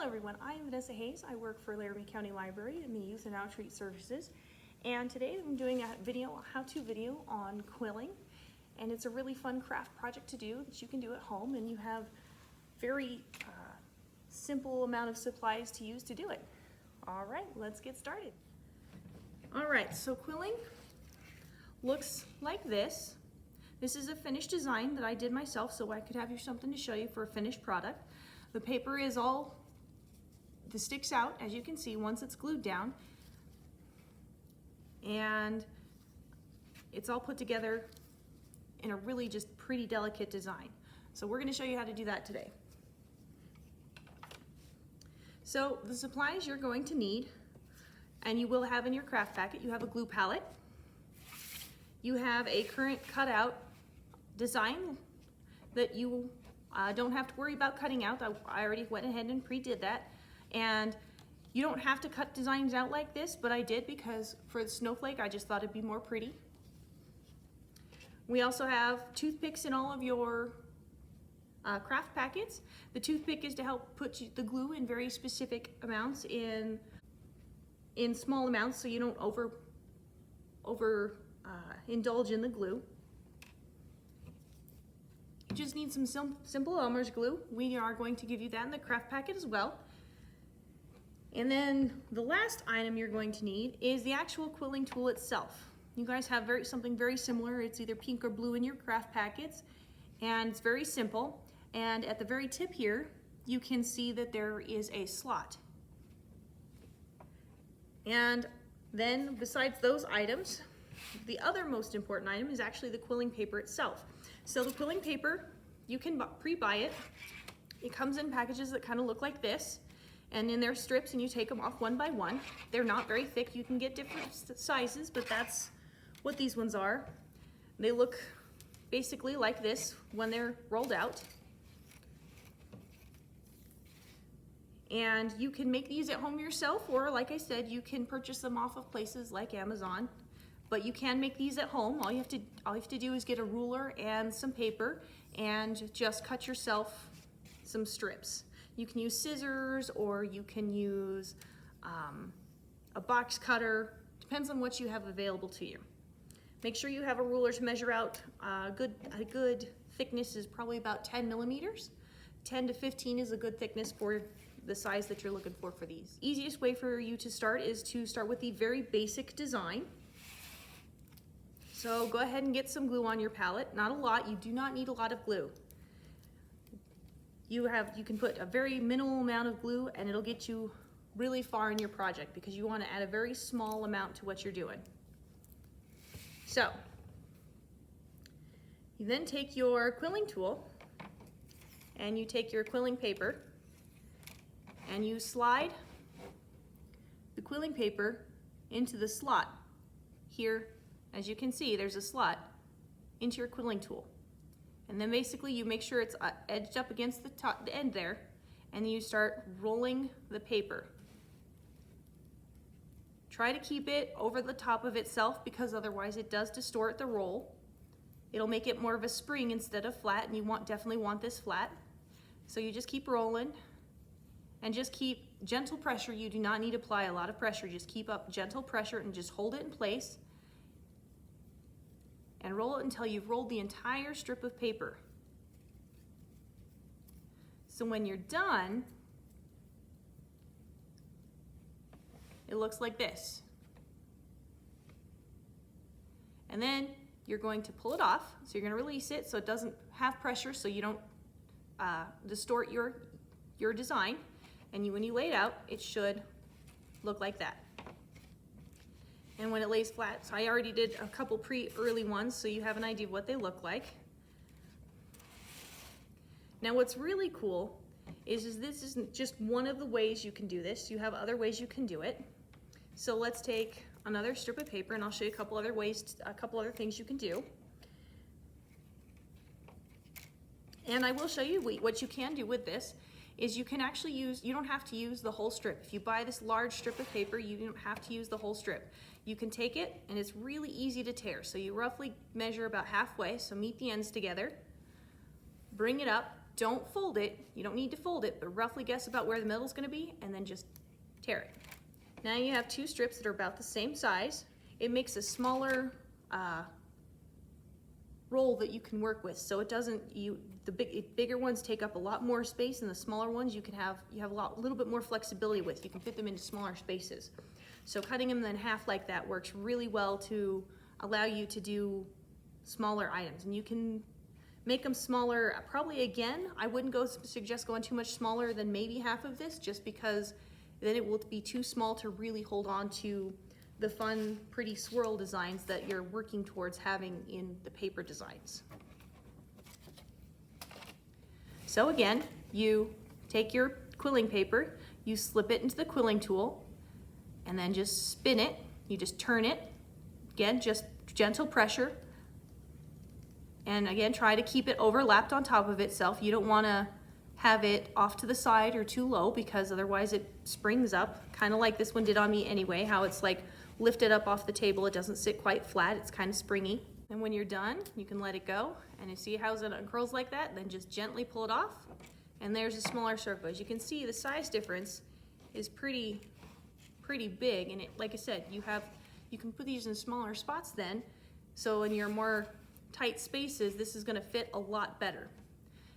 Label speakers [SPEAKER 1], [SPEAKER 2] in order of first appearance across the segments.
[SPEAKER 1] Hello everyone, I'm Vanessa Hayes. I work for Laramie County Library in the Youth and Outreach Services. And today I'm doing a how-to video on quilling. And it's a really fun craft project to do that you can do at home, and you have very simple amount of supplies to use to do it. All right, let's get started. All right, so quilling looks like this. This is a finished design that I did myself so I could have you something to show you for a finished product. The paper is all, sticks out, as you can see, once it's glued down. And it's all put together in a really just pretty delicate design. So we're going to show you how to do that today. So the supplies you're going to need, and you will have in your craft packet, you have a glue palette. You have a current cutout design that you don't have to worry about cutting out. I already went ahead and pre-did that. And you don't have to cut designs out like this, but I did because for the snowflake, I just thought it'd be more pretty. We also have toothpicks in all of your craft packets. The toothpick is to help put the glue in very specific amounts in small amounts, so you don't indulge in the glue. You just need some simple Elmer's glue. We are going to give you that in the craft packet as well. And then the last item you're going to need is the actual quilling tool itself. You guys have something very similar. It's either pink or blue in your craft packets, and it's very simple. And at the very tip here, you can see that there is a slot. And then besides those items, the other most important item is actually the quilling paper itself. So the quilling paper, you can pre-buy it. It comes in packages that kind of look like this, and in their strips, and you take them off one by one. They're not very thick. You can get different sizes, but that's what these ones are. They look basically like this when they're rolled out. And you can make these at home yourself, or like I said, you can purchase them off of places like Amazon. But you can make these at home. All you have to do is get a ruler and some paper and just cut yourself some strips. You can use scissors, or you can use a box cutter. Depends on what you have available to you. Make sure you have a ruler to measure out. A good thickness is probably about 10 millimeters. 10 to 15 is a good thickness for the size that you're looking for these. Easiest way for you to start is to start with the very basic design. So go ahead and get some glue on your palette. Not a lot. You do not need a lot of glue. You can put a very minimal amount of glue, and it'll get you really far in your project because you want to add a very small amount to what you're doing. So you then take your quilling tool and you take your quilling paper and you slide the quilling paper into the slot here. As you can see, there's a slot into your quilling tool. And then basically you make sure it's edged up against the end there, and then you start rolling the paper. Try to keep it over the top of itself because otherwise it does distort the roll. It'll make it more of a spring instead of flat, and you definitely want this flat. So you just keep rolling and just keep gentle pressure. You do not need to apply a lot of pressure. Just keep up gentle pressure and just hold it in place. And roll it until you've rolled the entire strip of paper. So when you're done, it looks like this. And then you're going to pull it off. So you're going to release it so it doesn't have pressure, so you don't distort your design. And when you lay it out, it should look like that. And when it lays flat, so I already did a couple early ones, so you have an idea of what they look like. Now what's really cool is this isn't just one of the ways you can do this. You have other ways you can do it. So let's take another strip of paper, and I'll show you a couple other ways, a couple other things you can do. And I will show you what you can do with this. Is you can actually you don't have to use the whole strip. If you buy this large strip of paper, you don't have to use the whole strip. You can take it, and it's really easy to tear. So you roughly measure about halfway, so meet the ends together, bring it up, don't fold it. You don't need to fold it, but roughly guess about where the middle is going to be, and then just tear it. Now you have two strips that are about the same size. It makes a smaller roll that you can work with, so it doesn't, the bigger ones take up a lot more space, and the smaller ones you have a little bit more flexibility with. You can fit them into smaller spaces. So cutting them in half like that works really well to allow you to do smaller items, and you can make them smaller. Probably, again, I wouldn't suggest going too much smaller than maybe half of this, just because then it will be too small to really hold on to the fun, pretty swirl designs that you're working towards having in the paper designs. So again, you take your quilling paper, you slip it into the quilling tool, and then just spin it. You just turn it. Again, just gentle pressure. And again, try to keep it overlapped on top of itself. You don't want to have it off to the side or too low, because otherwise it springs up, kind of like this one did on me anyway, how it's like lifted up off the table. It doesn't sit quite flat, it's kind of springy. And when you're done, you can let it go, and you see how it uncurls like that, then just gently pull it off, and there's a smaller circle. As you can see, the size difference is pretty big, and like I said, you can put these in smaller spots then, so in your more tight spaces, this is going to fit a lot better.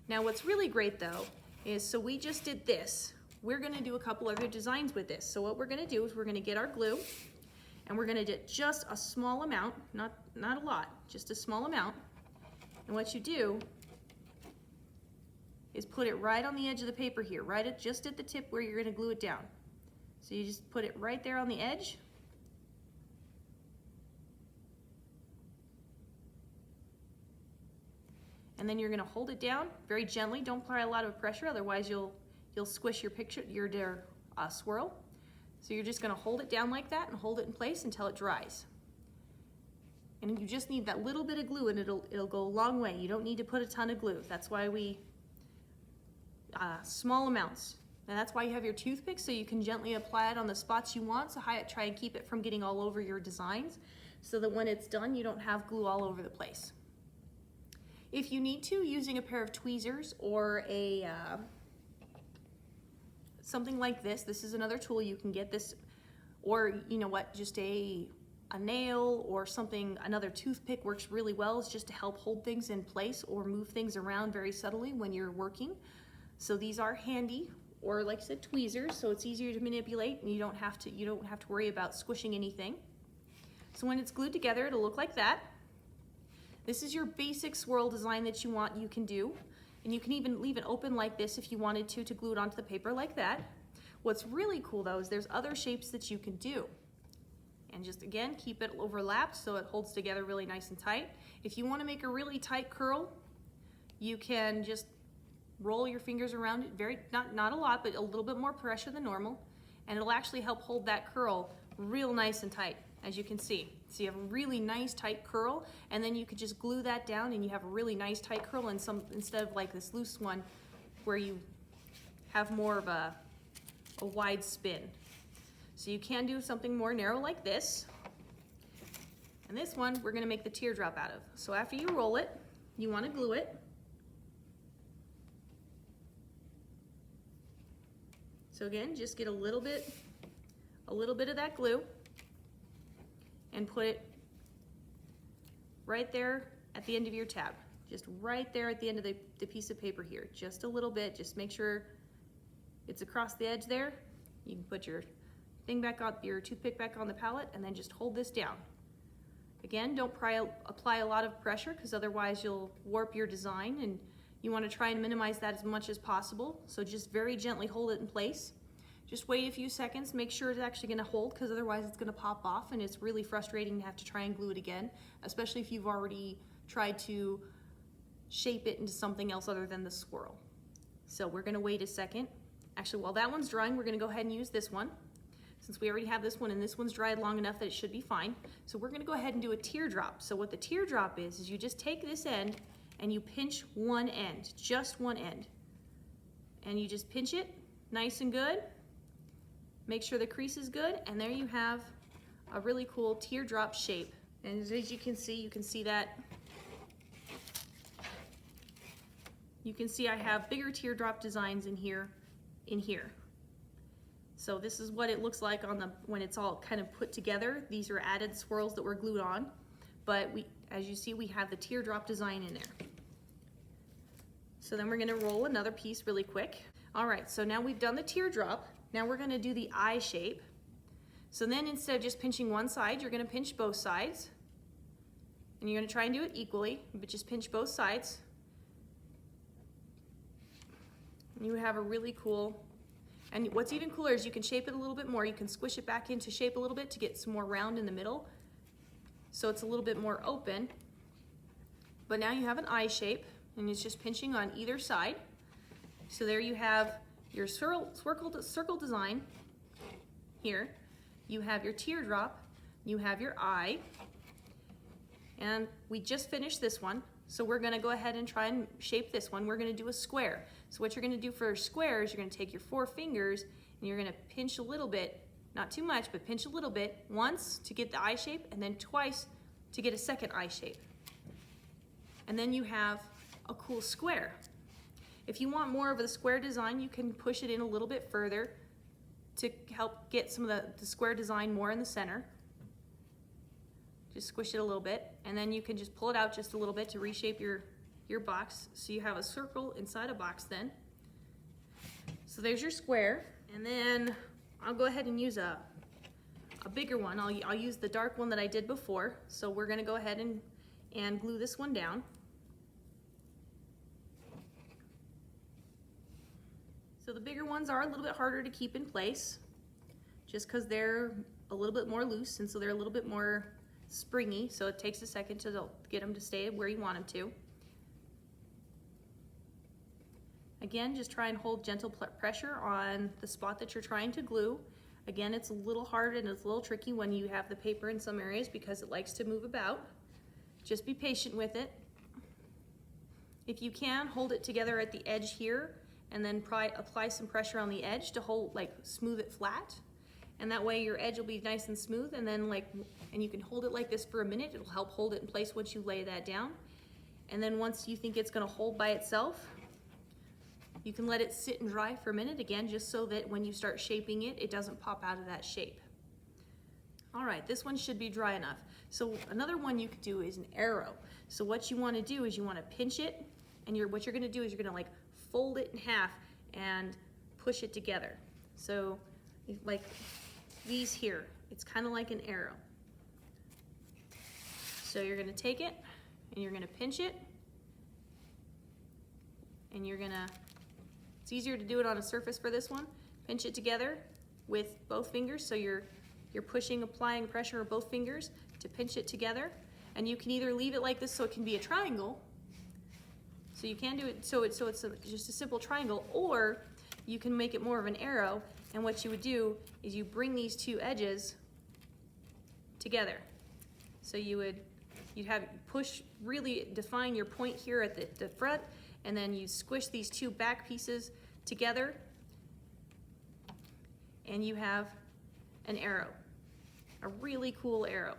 [SPEAKER 1] Now what's really great though is, so we just did this, we're going to do a couple other designs with this. So what we're going to do is we're going to get our glue, and we're going to get just a small amount, not a lot, just a small amount. And what you do is put it right on the edge of the paper here, just at the tip where you're going to glue it down. So you just put it right there on the edge. And then you're going to hold it down very gently. Don't apply a lot of pressure, otherwise you'll squish your swirl. So you're just going to hold it down like that and hold it in place until it dries. And you just need that little bit of glue, and it'll go a long way. You don't need to put a ton of glue. That's why we small amounts. And that's why you have your toothpick, so you can gently apply it on the spots you want. So try and keep it from getting all over your designs, so that when it's done, you don't have glue all over the place. If you need to, using a pair of tweezers or something like this is another tool. You can get this, or you know what, just a nail or something, another toothpick works really well. It's just to help hold things in place or move things around very subtly when you're working. So these are handy, or like I said, tweezers, so it's easier to manipulate, and you don't have to worry about squishing anything. So when it's glued together, it'll look like that. This is your basic swirl design that you can do, and you can even leave it open like this if you wanted to glue it onto the paper like that. What's really cool though is there's other shapes that you can do, and just again keep it overlapped so it holds together really nice and tight. If you want to make a really tight curl, you can just roll your fingers around it, not a lot, but a little bit more pressure than normal, and it'll actually help hold that curl real nice and tight, as you can see. So you have a really nice tight curl, and then you could just glue that down and you have a really nice tight curl, instead of like this loose one where you have more of a wide spin. So you can do something more narrow like this. And this one we're going to make the teardrop out of. So after you roll it, you want to glue it. So again, just get a little bit of that glue and put it right there at the end of your tab. Just right there at the end of the piece of paper here. Just a little bit, just make sure it's across the edge there. You can put your toothpick back on the palette, and then just hold this down. Again, don't apply a lot of pressure, because otherwise you'll warp your design, and you want to try and minimize that as much as possible. So just very gently hold it in place. Just wait a few seconds, make sure it's actually going to hold, because otherwise it's going to pop off, and it's really frustrating to have to try and glue it again, especially if you've already tried to shape it into something else other than the swirl. So we're going to wait a second. Actually, while that one's drying, we're going to go ahead and use this one, since we already have this one, and this one's dried long enough that it should be fine. So we're going to go ahead and do a teardrop. So what the teardrop is you just take this end and you pinch one end, just one end, and you just pinch it nice and good. Make sure the crease is good, and there you have a really cool teardrop shape. And as you can see that you can see I have bigger teardrop designs in here. So this is what it looks like when it's all kind of put together. These are added swirls that were glued on, but as you see, we have the teardrop design in there. So then we're gonna roll another piece really quick. All right, so now we've done the teardrop. Now we're gonna do the eye shape. So then instead of just pinching one side, you're gonna pinch both sides. And you're gonna try and do it equally, but just pinch both sides. And you have a really cool, and what's even cooler is you can shape it a little bit more. You can squish it back into shape a little bit to get some more round in the middle. So it's a little bit more open. But now you have an eye shape, and it's just pinching on either side. So there you have your circle design here. You have your teardrop, you have your eye, and we just finished this one. So we're gonna go ahead and try and shape this one. We're gonna do a square. So what you're gonna do for a square is you're gonna take your 4 fingers and you're gonna pinch a little bit, not too much, but pinch a little bit, once to get the eye shape and then twice to get a second eye shape. And then you have a cool square. If you want more of the square design, you can push it in a little bit further to help get some of the square design more in the center. Just squish it a little bit, and then you can just pull it out just a little bit to reshape your box, so you have a circle inside a box then. So there's your square, and then I'll go ahead and use a bigger one. I'll use the dark one that I did before. So we're gonna go ahead and glue this one down. So the bigger ones are a little bit harder to keep in place, just because they're a little bit more loose, and so they're a little bit more springy, so it takes a second to get them to stay where you want them to. Again, just try and hold gentle pressure on the spot that you're trying to glue. Again, it's a little hard and it's a little tricky when you have the paper in some areas because it likes to move about. Just be patient with it. If you can, hold it together at the edge here and then apply some pressure on the edge to smooth it flat. And that way your edge will be nice and smooth, and then and you can hold it like this for a minute. It'll help hold it in place once you lay that down. And then once you think it's gonna hold by itself, you can let it sit and dry for a minute again, just so that when you start shaping it, it doesn't pop out of that shape. All right, this one should be dry enough. So another one you could do is an arrow. So what you wanna do is you wanna pinch it, and what you're gonna do is you're gonna fold it in half and push it together. So like these here, it's kind of like an arrow. So you're gonna take it and you're gonna pinch it, and it's easier to do it on a surface for this one. Pinch it together with both fingers, so you're applying pressure with both fingers to pinch it together. And you can either leave it like this so it can be a triangle, so you can do it so it's just a simple triangle, or you can make it more of an arrow. And what you would do is you bring these two edges together. So you'd really define your point here at the front, and then you squish these two back pieces together, and you have an arrow, a really cool arrow.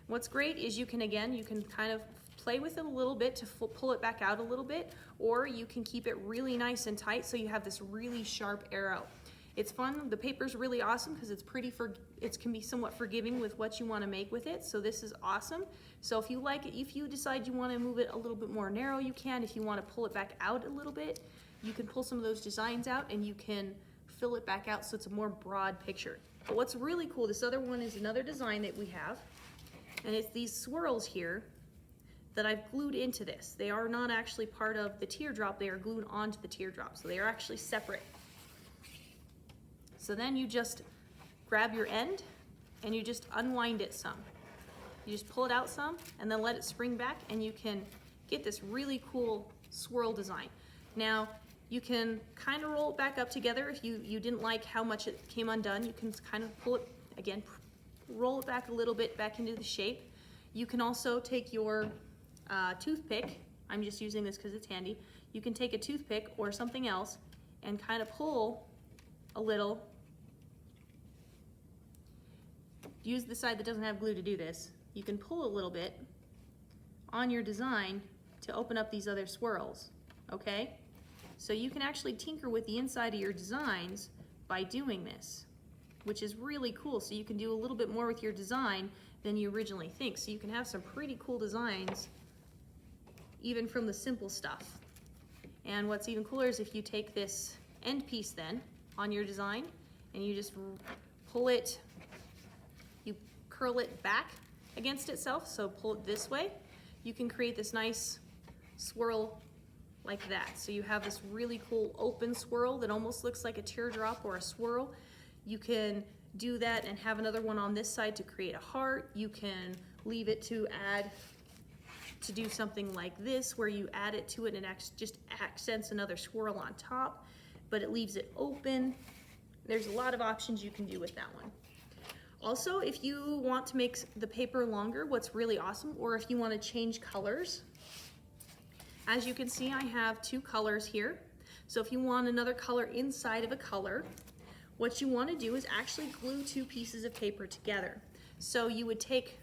[SPEAKER 1] What's great is you can kind of play with it a little bit to pull it back out a little bit, or you can keep it really nice and tight so you have this really sharp arrow. It's fun. The paper's really awesome because it can be somewhat forgiving with what you want to make with it. So this is awesome. So if you like it, if you decide you want to move it a little bit more narrow, you can. If you want to pull it back out a little bit, you can pull some of those designs out and you can fill it back out so it's a more broad picture. But what's really cool, this other one is another design that we have, and it's these swirls here that I've glued into this. They are not actually part of the teardrop, they are glued onto the teardrop, so they are actually separate. So then you just grab your end and you just unwind it some. You just pull it out some and then let it spring back, and you can get this really cool swirl design. Now, you can kind of roll it back up together if you didn't like how much it came undone. You can kind of pull it, again, roll it back a little bit back into the shape. You can also take your toothpick, I'm just using this because it's handy. You can take a toothpick or something else and kind of pull a little. Use the side that doesn't have glue to do this. You can pull a little bit on your design to open up these other swirls, okay? So you can actually tinker with the inside of your designs by doing this, which is really cool. So you can do a little bit more with your design than you originally think. So you can have some pretty cool designs even from the simple stuff. And what's even cooler is if you take this end piece then on your design and you just pull it, you curl it back against itself, so pull it this way, you can create this nice swirl like that. So you have this really cool open swirl that almost looks like a teardrop or a swirl. You can do that and have another one on this side to create a heart. You can leave it to add, to do something like this where you add it to it and just accents another swirl on top, but it leaves it open. There's a lot of options you can do with that one. Also, if you want to make the paper longer, what's really awesome, or if you want to change colors, as you can see, I have two colors here. So if you want another color inside of a color, what you want to do is actually glue two pieces of paper together. So you would take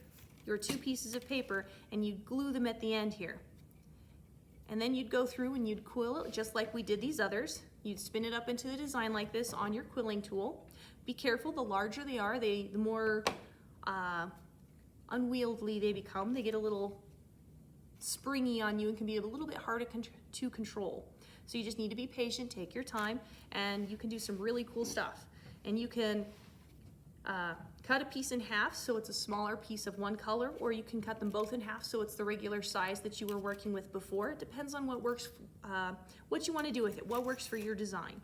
[SPEAKER 1] your two pieces of paper and you'd glue them at the end here. And then you'd go through and you'd quill it just like we did these others. You'd spin it up into the design like this on your quilling tool. Be careful, the larger they are, the more unwieldy they become. They get a little springy on you and can be a little bit hard to control. So you just need to be patient, take your time, and you can do some really cool stuff. And you can cut a piece in half so it's a smaller piece of one color, or you can cut them both in half so it's the regular size that you were working with before. It depends on what works, what you want to do with it, what works for your design.